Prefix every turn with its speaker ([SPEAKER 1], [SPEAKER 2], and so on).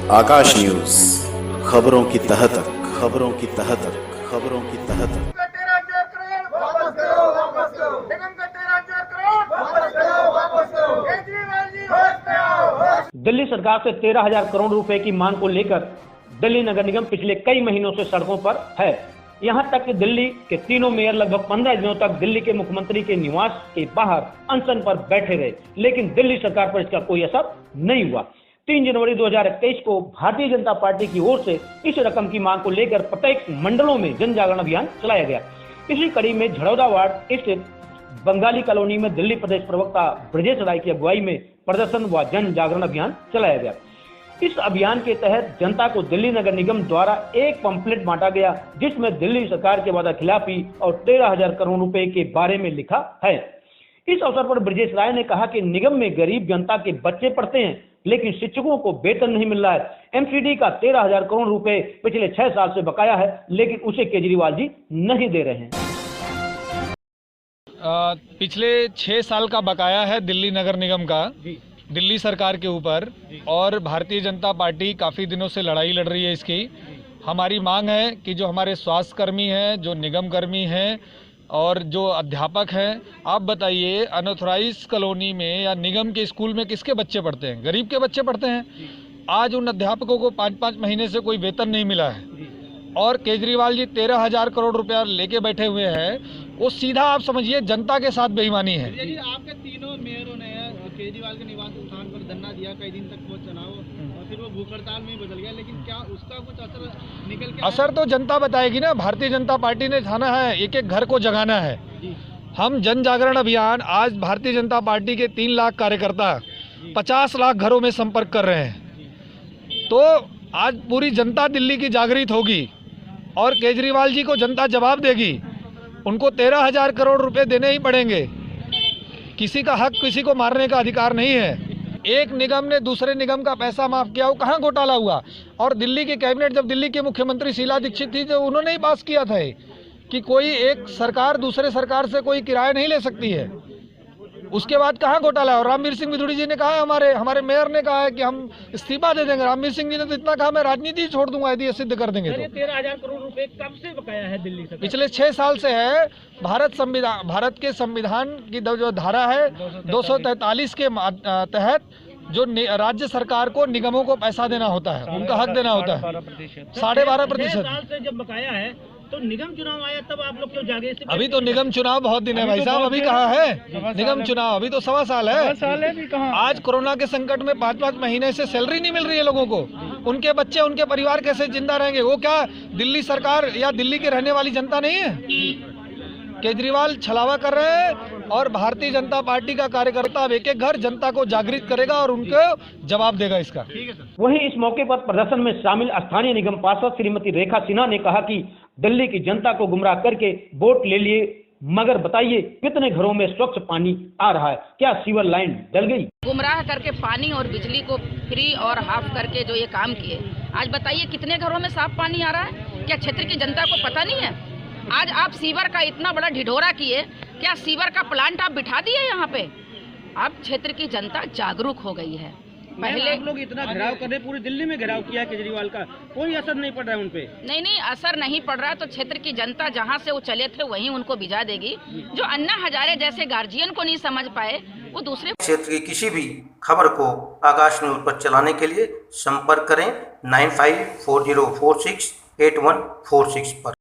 [SPEAKER 1] आकाश news, खबरों की तह तक, खबरों की तह तक, खबरों की तह तक।
[SPEAKER 2] दिल्ली सरकार से 13,000 करोड़ रुपए की मांग को लेकर दिल्ली नगर निगम पिछले कई महीनों से सड़कों पर है। यहां तक कि दिल्ली के तीनों मेयर लगभग 15 दिनों तक दिल्ली के मुख्यमंत्री के निवास के बाहर अनशन पर बैठे रहे, लेकिन दिल्ली सरकार पर इसका कोई असर नहीं हुआ। 3 जनवरी 2021 को भारतीय जनता पार्टी की ओर से इस रकम की मांग को लेकर प्रत्येक मंडलों में जन जागरण अभियान चलाया गया। इसी कड़ी में झड़ौदा वार्ड स्थित बंगाली कॉलोनी में दिल्ली प्रदेश प्रवक्ता ब्रजेश राय की अगुवाई में प्रदर्शन व जन जागरण अभियान चलाया गया। इस अभियान के तहत जनता को दिल्ली नगर निगम द्वारा एक पंपलेट बांटा गया, जिसमें दिल्ली सरकार के वादा खिलाफी और 13,000 करोड़ रुपए के बारे में लिखा है। इस अवसर पर ब्रजेश राय ने कहा कि निगम में गरीब जनता के बच्चे पढ़ते हैं, लेकिन शिक्षकों को वेतन नहीं मिल रहा है। एमसीडी का 13,000 करोड़ रुपए पिछले 6 साल से बकाया है, लेकिन उसे केजरीवाल जी नहीं दे रहे हैं।
[SPEAKER 3] पिछले 6 साल का बकाया है दिल्ली नगर निगम का दिल्ली सरकार के ऊपर, और भारतीय जनता पार्टी काफ़ी दिनों से लड़ाई लड़ रही है इसकी। हमारी मांग है कि जो हमारे स्वास्थ्य कर्मी हैं, जो निगम कर्मी हैं और जो अध्यापक हैं, आप बताइए अनऑथराइज कॉलोनी में या निगम के स्कूल में किसके बच्चे पढ़ते हैं? गरीब के बच्चे पढ़ते हैं। आज उन अध्यापकों को 5-5 महीने से कोई वेतन नहीं मिला है, और केजरीवाल जी 13,000 करोड़ रुपया लेके बैठे हुए हैं। वो सीधा आप समझिए जनता के साथ बेईमानी है।
[SPEAKER 4] जी, आपके तीनों मेयरों ने केजरीवाल के निवास स्थान पर धरना दिया, कई दिन तक वो चुनाव और फिर वो भूख हड़ताल में बदल गया, लेकिन क्या उसका कुछ असर निकल के?
[SPEAKER 3] असर तो जनता बताएगी ना। भारतीय जनता पार्टी ने ठाना है एक एक घर को जगाना है। हम जन जागरण अभियान आज भारतीय जनता पार्टी के 3 लाख कार्यकर्ता 50 लाख घरों में संपर्क कर रहे हैं। तो आज पूरी जनता दिल्ली की जागृत होगी और केजरीवाल जी को जनता जवाब देगी। उनको 13,000 करोड़ रुपए देने ही पड़ेंगे। किसी का हक किसी को मारने का अधिकार नहीं है। एक निगम ने दूसरे निगम का पैसा माफ किया, वो कहाँ घोटाला हुआ? और दिल्ली की कैबिनेट, जब दिल्ली की मुख्यमंत्री शीला दीक्षित थी, तो उन्होंने ही पास किया था कि कोई एक सरकार दूसरे सरकार से कोई किराया नहीं ले सकती है। उसके बाद कहाँ घोटाला है? और रामवीर सिंह विधुड़ी जी ने कहा है, हमारे मेयर ने कहा है कि हम इस्तीफा दे देंगे। रामवीर सिंह जी ने तो इतना कहा, मैं राजनीति छोड़ दूंगा यदि ये सिद्ध कर देंगे तो।
[SPEAKER 4] 13,000 करोड़ रुपए कब से बकाया है दिल्ली सरकार?
[SPEAKER 3] पिछले 6 साल से है। भारत के संविधान की जो धारा है 243 के तहत जो राज्य सरकार को निगमों को पैसा देना होता है, उनका हक देना होता है। 12.5%
[SPEAKER 4] से जब बकाया है तो निगम चुनाव आया, तब आप लोग क्यों जागे?
[SPEAKER 3] अभी तो निगम चुनाव बहुत दिन है भाई साहब। अभी कहाँ है निगम चुनाव? अभी तो 1.25 साल है। आज कोरोना के संकट में 5-5 महीने से सैलरी नहीं मिल रही है लोगों को। उनके बच्चे, उनके परिवार कैसे जिंदा रहेंगे? वो क्या दिल्ली सरकार या दिल्ली के रहने वाली जनता नहीं है? केजरीवाल छलावा कर रहे हैं, और भारतीय जनता पार्टी का कार्यकर्ता अब एक एक घर जनता को जागृत करेगा और उनको जवाब देगा इसका।
[SPEAKER 2] वहीं इस मौके पर प्रदर्शन में शामिल स्थानीय निगम पार्षद श्रीमती रेखा सिन्हा ने कहा कि दिल्ली की जनता को गुमराह करके वोट ले लिए, मगर बताइए कितने घरों में स्वच्छ पानी आ रहा है? क्या सीवर लाइन डल गई?
[SPEAKER 5] गुमराह करके पानी और बिजली को फ्री और हाफ करके जो ये काम किए, आज बताइए कितने घरों में साफ पानी आ रहा है? क्या क्षेत्र की जनता को पता नहीं है? आज आप सीवर का इतना बड़ा ढिढोरा किए, क्या सीवर का प्लांट आप बिठा दिए यहाँ पे? अब क्षेत्र की जनता जागरूक हो गई है।
[SPEAKER 4] पहले आप लोग इतना घेराव कर रहे, पूरी दिल्ली में घेराव किया केजरीवाल का, कोई असर नहीं पड़ रहा है उनपे?
[SPEAKER 5] नहीं, असर नहीं पड़ रहा है तो क्षेत्र की जनता जहाँ से वो चले थे वहीं उनको भिजा देगी। जो अन्ना हजारे जैसे गार्जियन को नहीं समझ पाए, वो दूसरे
[SPEAKER 6] क्षेत्र की किसी भी खबर को आकाश न्यूज पर चलाने के लिए संपर्क करें 9540468146 पर।